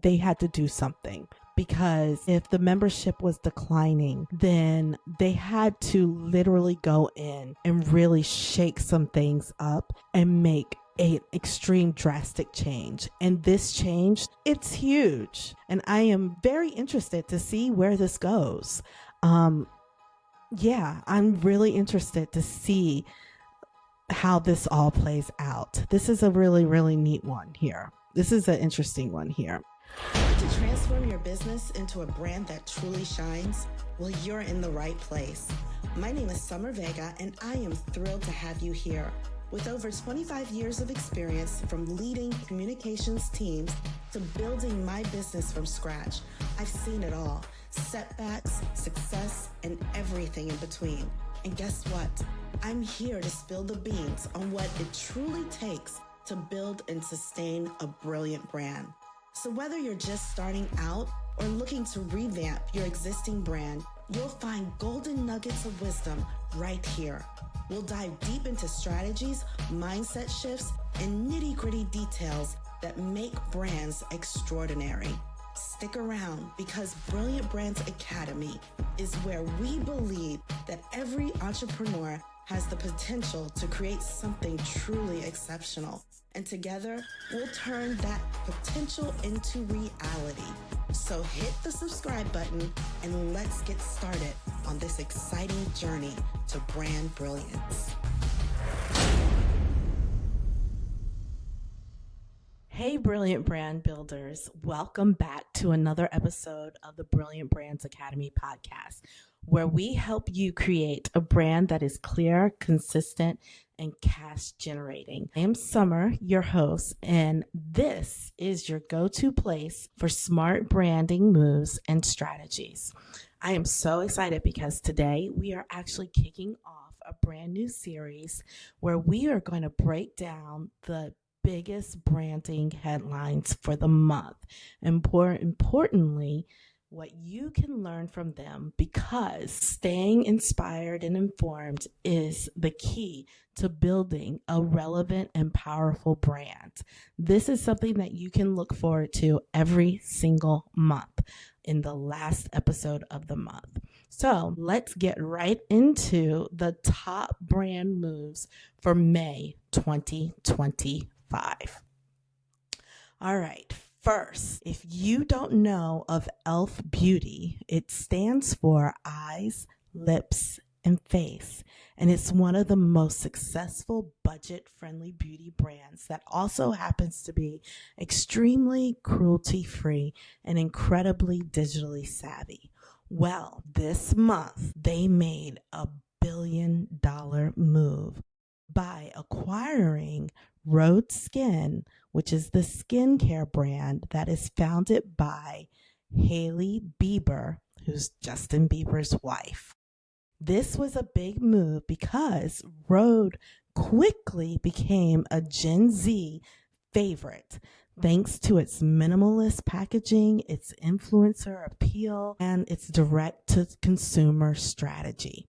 they had to do something, because if the membership was declining, then they had to literally go in and really shake some things up and make an extreme drastic change. And this change, it's huge. And I am very interested to see where this goes. Yeah, I'm really interested to see how this all plays out. This is a really, really neat one here. This is an interesting one here. To transform your business into a brand that truly shines, well, you're in the right place. My name is Sommer Vega, and I am thrilled to have you here. With over 25 years of experience from leading communications teams to building my business from scratch, I've seen it all. Setbacks, success, and everything in between. And guess what? I'm here to spill the beans on what it truly takes to build and sustain a brilliant brand. So whether you're just starting out or looking to revamp your existing brand, you'll find golden nuggets of wisdom right here. We'll dive deep into strategies, mindset shifts, and nitty-gritty details that make brands extraordinary. Stick around, because Brilliant Brands Academy is where we believe that every entrepreneur has the potential to create something truly exceptional. And together, we'll turn that potential into reality. So hit the subscribe button and let's get started on this exciting journey to brand brilliance. Hey, Brilliant Brand Builders. Welcome back to another episode of the Brilliant Brands Academy podcast, where we help you create a brand that is clear, consistent, and cash generating. I am Sommer, your host, and this is your go-to place for smart branding moves and strategies. I am so excited because today we are actually kicking off a brand new series where we are going to break down the biggest branding headlines for the month. And more importantly, what you can learn from them, because staying inspired and informed is the key to building a relevant and powerful brand. This is something that you can look forward to every single month in the last episode of the month. So let's get right into the top brand moves for May 2025. All right. First, if you don't know of e.l.f. Beauty, it stands for eyes, lips, and face. And it's one of the most successful budget-friendly beauty brands that also happens to be extremely cruelty-free and incredibly digitally savvy. Well, this month, they made a billion-dollar move by acquiring Rhode Skin, which is the skincare brand that is founded by Hailey Bieber, who's Justin Bieber's wife. This was a big move because Rhode quickly became a Gen Z favorite, thanks to its minimalist packaging, its influencer appeal, and its direct-to-consumer strategy.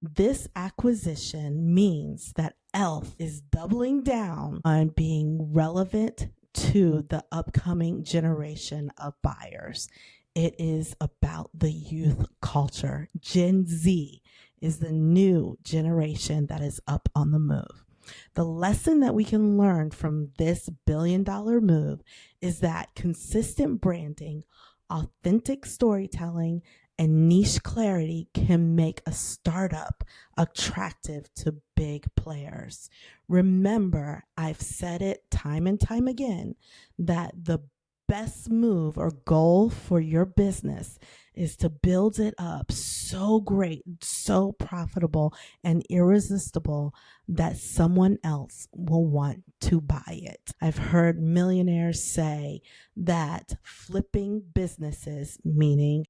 This acquisition means that e.l.f. is doubling down on being relevant to the upcoming generation of buyers. It is about the youth culture. Gen Z is the new generation that is up on the move. The lesson that we can learn from this billion-dollar move is that consistent branding, authentic storytelling, and niche clarity can make a startup attractive to big players. Remember, I've said it time and time again, that the best move or goal for your business is to build it up so great, so profitable, and irresistible that someone else will want to buy it. I've heard millionaires say that flipping businesses, meaning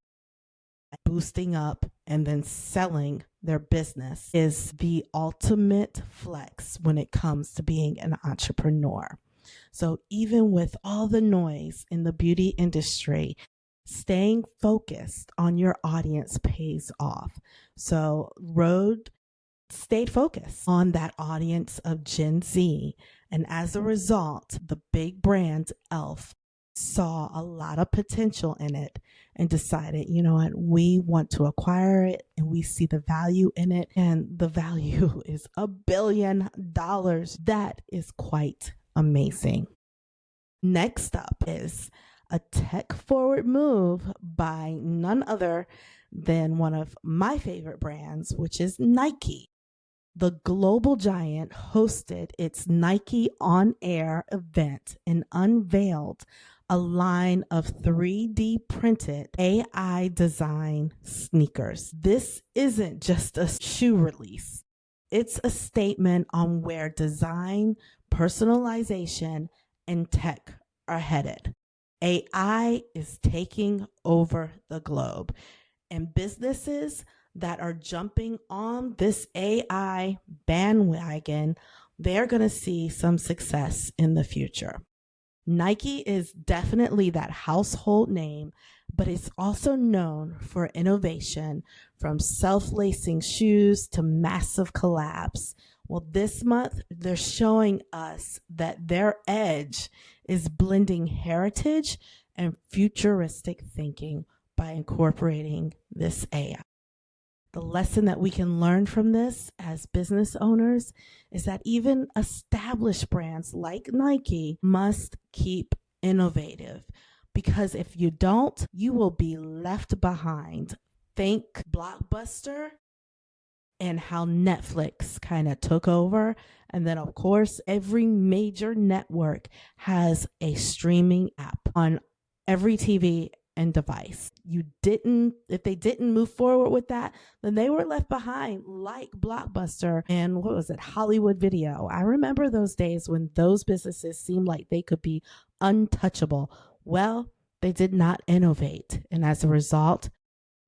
boosting up and then selling their business, is the ultimate flex when it comes to being an entrepreneur. So even with all the noise in the beauty industry, staying focused on your audience pays off. So Rhode stayed focused on that audience of Gen Z, and as a result, the big brand e.l.f. saw a lot of potential in it and decided, you know what, we want to acquire it and we see the value in it. And the value is $1 billion. That is quite amazing. Next up is a tech forward move by none other than one of my favorite brands, which is Nike. The global giant hosted its Nike On Air event and unveiled a line of 3D printed AI design sneakers. This isn't just a shoe release, it's a statement on where design, personalization, and tech are headed. AI is taking over the globe, and businesses that are jumping on this AI bandwagon, they're going to see some success in the future. Nike is definitely that household name, but it's also known for innovation, from self-lacing shoes to massive collabs. Well, this month, they're showing us that their edge is blending heritage and futuristic thinking by incorporating this AI. The lesson that we can learn from this as business owners is that even established brands like Nike must keep innovative, because if you don't, you will be left behind. Think Blockbuster and how Netflix kind of took over. And then, of course, every major network has a streaming app on every TV and device. If they didn't move forward with that, then they were left behind, like Blockbuster and what was it, Hollywood Video. I remember those days when those businesses seemed like they could be untouchable. Well, they did not innovate, and as a result,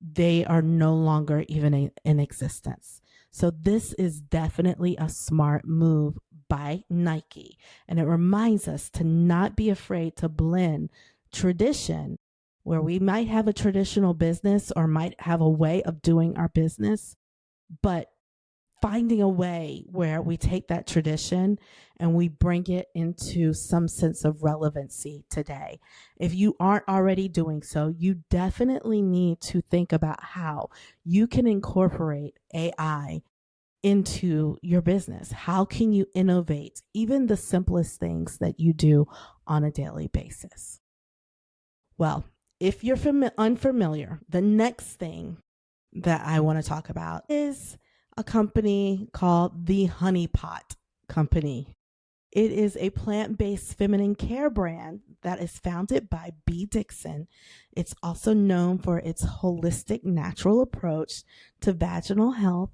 they are no longer even in existence. So this is definitely a smart move by Nike, and it reminds us to not be afraid to blend tradition, where we might have a traditional business or might have a way of doing our business, but finding a way where we take that tradition and we bring it into some sense of relevancy today. If you aren't already doing so, you definitely need to think about how you can incorporate AI into your business. How can you innovate even the simplest things that you do on a daily basis? Well, if you're unfamiliar, the next thing that I want to talk about is a company called the Honey Pot Company. It is a plant-based feminine care brand that is founded by B. Dixon. It's also known for its holistic natural approach to vaginal health.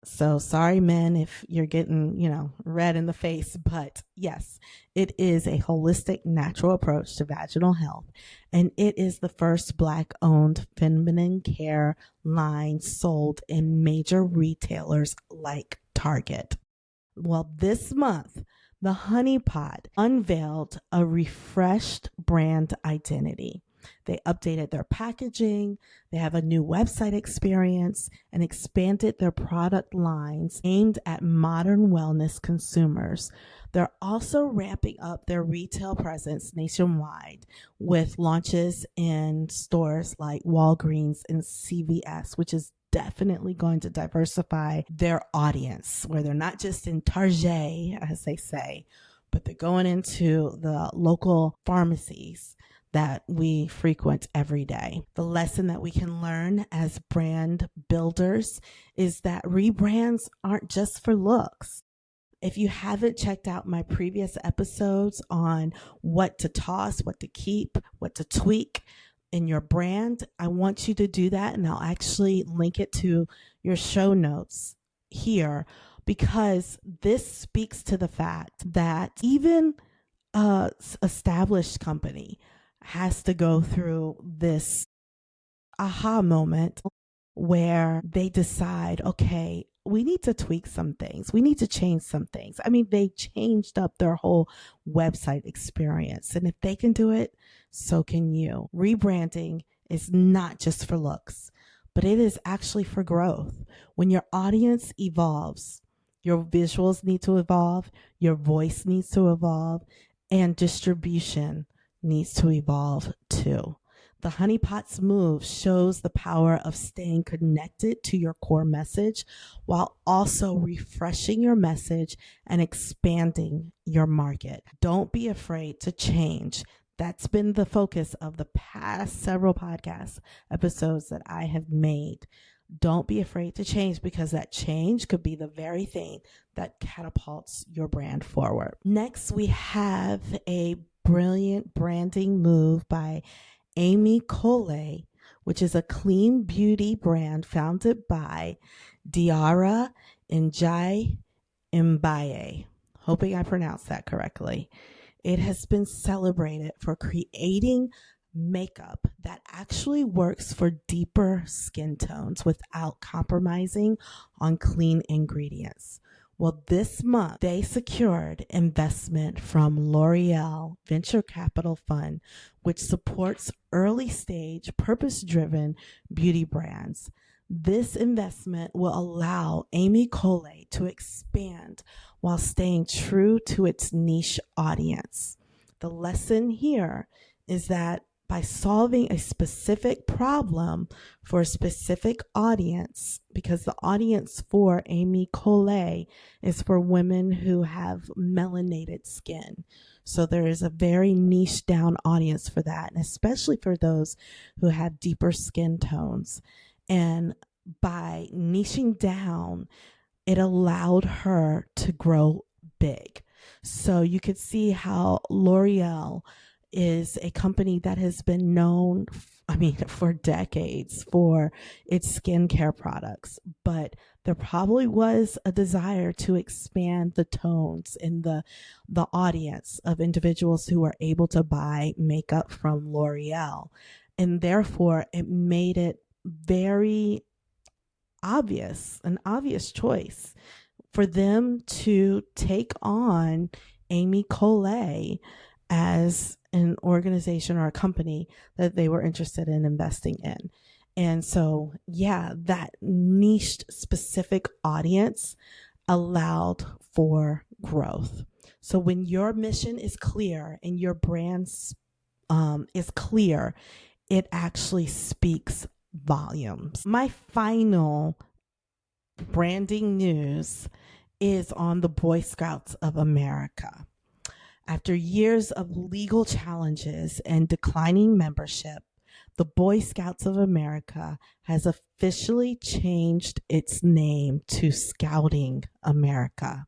So sorry, men, if you're getting, red in the face, but yes, it is a holistic natural approach to vaginal health. And it is the first Black-owned feminine care line sold in major retailers like Target. Well, this month, the Honey Pot unveiled a refreshed brand identity. They updated their packaging, they have a new website experience, and expanded their product lines aimed at modern wellness consumers. They're also ramping up their retail presence nationwide with launches in stores like Walgreens and CVS, which is definitely going to diversify their audience, where they're not just in Target, as they say, but they're going into the local pharmacies that we frequent every day. The lesson that we can learn as brand builders is that rebrands aren't just for looks. If you haven't checked out my previous episodes on what to toss, what to keep, what to tweak in your brand, I want you to do that, and I'll actually link it to your show notes here, because this speaks to the fact that even an established company has to go through this aha moment where they decide, okay, we need to tweak some things. We need to change some things. I mean, they changed up their whole website experience. And if they can do it, so can you. Rebranding is not just for looks, but it is actually for growth. When your audience evolves, your visuals need to evolve, your voice needs to evolve, and distribution needs to evolve too. The honeypot's move shows the power of staying connected to your core message while also refreshing your message and expanding your market. Don't be afraid to change. That's been the focus of the past several podcast episodes that I have made. Don't be afraid to change, because that change could be the very thing that catapults your brand forward. Next, we have a brilliant branding move by Amy Cole, which is a clean beauty brand founded by Diara Njai Mbaye. Hoping I pronounced that correctly. It has been celebrated for creating makeup that actually works for deeper skin tones without compromising on clean ingredients. Well, this month, they secured investment from L'Oreal Venture Capital Fund, which supports early stage, purpose-driven beauty brands. This investment will allow Amy Cole to expand while staying true to its niche audience. The lesson here is that by solving a specific problem for a specific audience, because the audience for Amy Cole is for women who have melanated skin. So there is a very niche down audience for that, and especially for those who have deeper skin tones. And by niching down, it allowed her to grow big. So you could see how L'Oreal is a company that has been known, for decades for its skincare products, but there probably was a desire to expand the tones in the audience of individuals who are able to buy makeup from L'Oreal. And therefore, it made it very an obvious choice for them to take on Amy Cole as an organization or a company that they were interested in investing in. And so, that niched specific audience allowed for growth. So when your mission is clear and your brand is clear, it actually speaks volumes. My final branding news is on the Boy Scouts of America. After years of legal challenges and declining membership, the Boy Scouts of America has officially changed its name to Scouting America.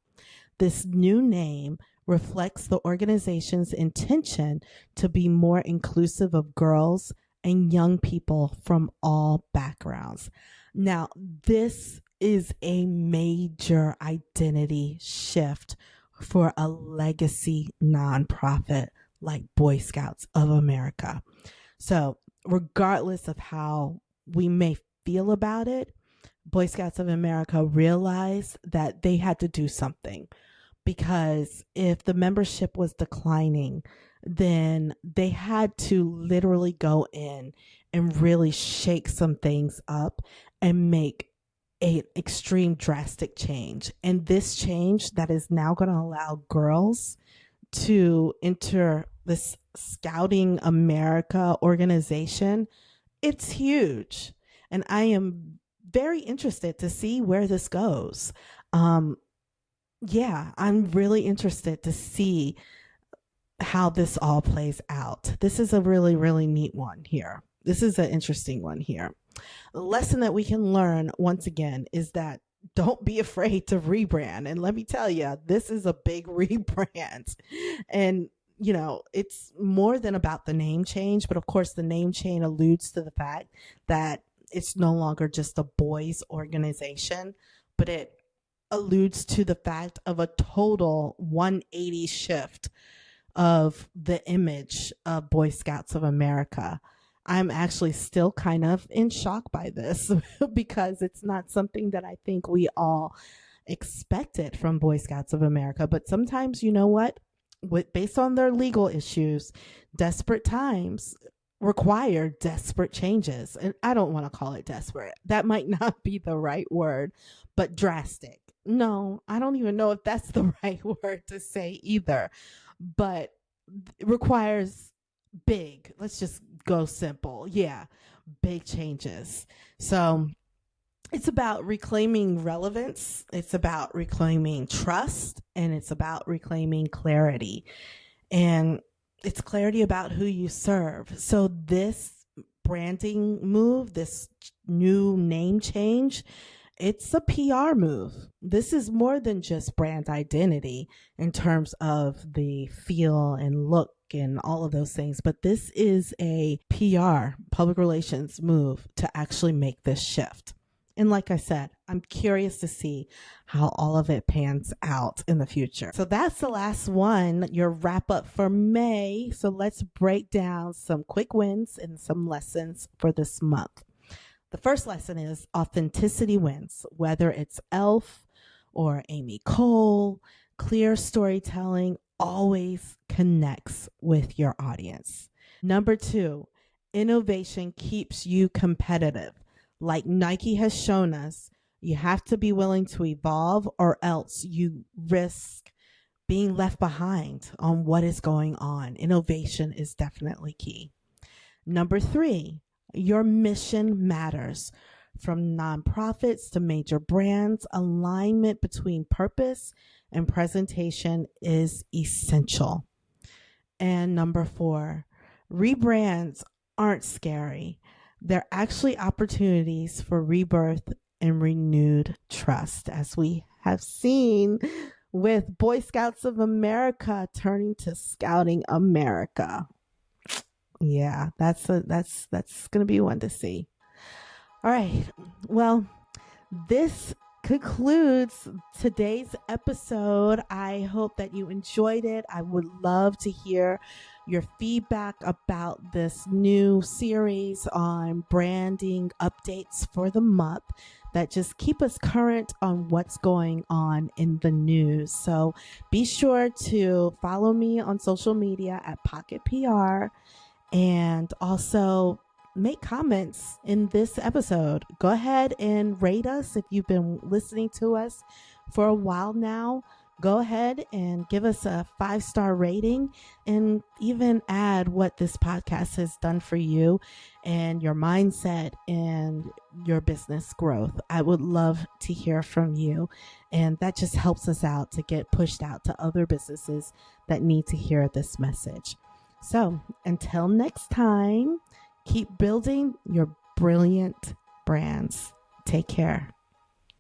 This new name reflects the organization's intention to be more inclusive of girls and young people from all backgrounds. Now, this is a major identity shift for a legacy nonprofit like Boy Scouts of America. So regardless of how we may feel about it, Boy Scouts of America realized that they had to do something, because if the membership was declining, then they had to literally go in and really shake some things up and make an extreme drastic change. And this change that is now going to allow girls to enter this Scouting America organization, it's huge. And I am very interested to see where this goes. I'm really interested to see how this all plays out. This is a really, really neat one here. This is an interesting one here. The lesson that we can learn, once again, is that don't be afraid to rebrand. And let me tell you, this is a big rebrand. And, it's more than about the name change, but of course the name change alludes to the fact that it's no longer just a boys organization, but it alludes to the fact of a total 180 shift of the image of Boy Scouts of America. I'm actually still kind of in shock by this because it's not something that I think we all expected from Boy Scouts of America. But sometimes, you know what? Based on their legal issues, desperate times require desperate changes. And I don't want to call it desperate. That might not be the right word, but drastic. No, I don't even know if that's the right word to say either. But it requires big. Let's just go simple. Yeah, big changes. So it's about reclaiming relevance, it's about reclaiming trust, and it's about reclaiming clarity. And it's clarity about who you serve. So this branding move, this new name change, it's a PR move. This is more than just brand identity in terms of the feel and look and all of those things, but this is a PR, public relations move to actually make this shift. And like I said, I'm curious to see how all of it pans out in the future. So that's the last one, your wrap up for May. So let's break down some quick wins and some lessons for this month. The first lesson is authenticity wins, whether it's Elf or Amy Cole, clear storytelling always connects with your audience. Number 2, innovation keeps you competitive. Like Nike has shown us, you have to be willing to evolve or else you risk being left behind on what is going on. Innovation is definitely key. Number 3, your mission matters. From nonprofits to major brands, alignment between purpose and presentation is essential. And number 4, rebrands aren't scary. They're actually opportunities for rebirth and renewed trust, as we have seen with Boy Scouts of America turning to Scouting America. Yeah, that's going to be one to see. All right. Well, this concludes today's episode. I hope that you enjoyed it. I would love to hear your feedback about this new series on branding updates for the month that just keep us current on what's going on in the news. So be sure to follow me on social media at Pocket PR, and also make comments in this episode. Go ahead and rate us if you've been listening to us for a while now. Go ahead and give us a 5-star rating and even add what this podcast has done for you and your mindset and your business growth. I would love to hear from you. And that just helps us out to get pushed out to other businesses that need to hear this message. So until next time, keep building your brilliant brands. Take care.